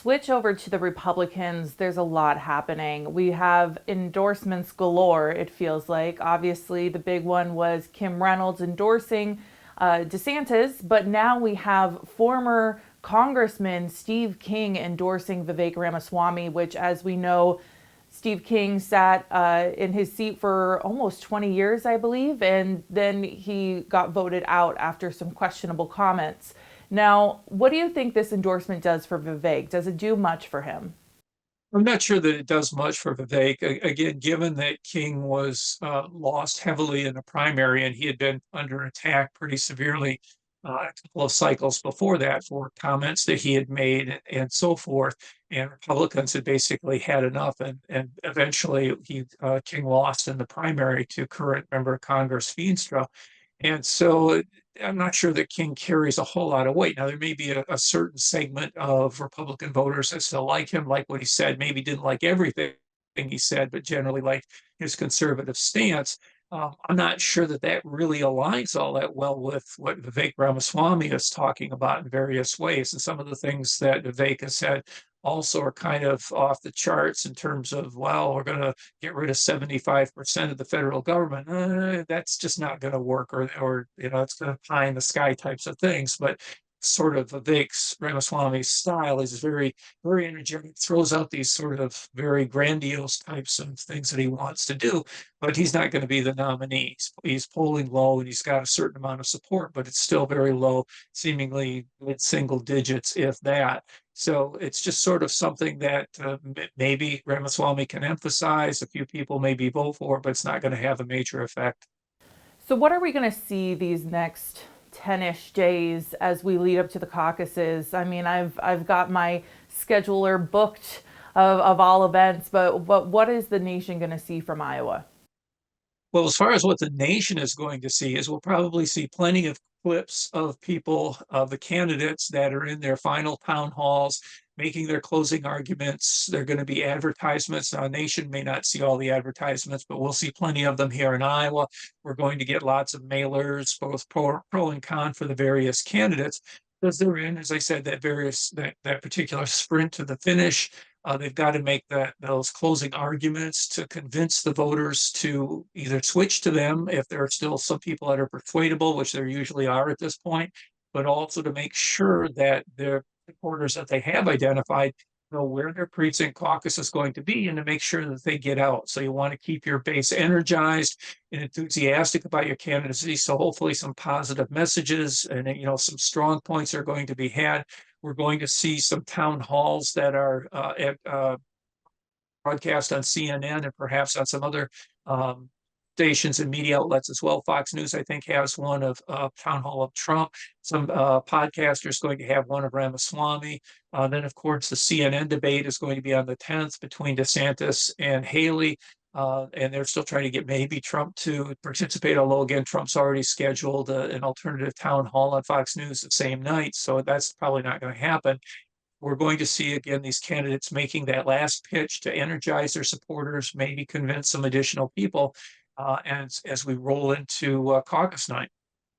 switch over to the Republicans, there's a lot happening. We have endorsements galore, it feels like. Obviously, the big one was Kim Reynolds endorsing DeSantis, but now we have former Congressman Steve King endorsing Vivek Ramaswamy, which, as we know, Steve King sat in his seat for almost 20 years, I believe, and then he got voted out after some questionable comments. Now, what do you think this endorsement does for Vivek? Does it do much for him? I'm not sure that it does much for Vivek. Again, given that King was lost heavily in the primary and he had been under attack pretty severely a couple of cycles before that for comments that he had made and so forth, and Republicans had basically had enough, and eventually King lost in the primary to current member of Congress Feenstra. And so I'm not sure that King carries a whole lot of weight. Now, there may be a certain segment of Republican voters that still like him, like what he said, maybe didn't like everything he said, but generally like his conservative stance. I'm not sure that that really aligns all that well with what Vivek Ramaswamy is talking about in various ways. And some of the things that Vivek has said also are kind of off the charts in terms of, well, we're going to get rid of 75% of the federal government. That's just not going to work, or it's going to pie in the sky types of things. But sort of Vivek's Ramaswamy's style is very, very energetic, throws out these sort of very grandiose types of things that he wants to do, but he's not going to be the nominee. He's polling low and he's got a certain amount of support, but it's still very low, seemingly mid single digits, if that. So it's just sort of something that maybe Ramaswamy can emphasize. A few people maybe vote for, but it's not going to have a major effect. So, what are we going to see these next 10-ish days as we lead up to the caucuses? I mean, I've got my scheduler booked of all events, but what is the nation going to see from Iowa? Well, as far as what the nation is going to see, is we'll probably see plenty of clips of people, of the candidates that are in their final town halls, making their closing arguments. There are going to be advertisements. Now, nation may not see all the advertisements, but we'll see plenty of them here in Iowa. We're going to get lots of mailers, both pro and con for the various candidates, because they're in, as I said, that particular sprint to the finish. They've got to make those closing arguments to convince the voters to either switch to them if there are still some people that are persuadable, which there usually are at this point, but also to make sure that their supporters that they have identified know where their precinct caucus is going to be and to make sure that they get out. So you want to keep your base energized and enthusiastic about your candidacy. So hopefully some positive messages and some strong points are going to be had. We're going to see some town halls that are broadcast on CNN and perhaps on some other stations and media outlets as well. Fox News, I think, has one of Town Hall of Trump. Some podcasters going to have one of Ramaswamy. Then, of course, the CNN debate is going to be on the 10th between DeSantis and Haley. And they're still trying to get maybe Trump to participate, although again, Trump's already scheduled an alternative town hall on Fox News the same night. So that's probably not going to happen. We're going to see again these candidates making that last pitch to energize their supporters, maybe convince some additional people, and as we roll into caucus night.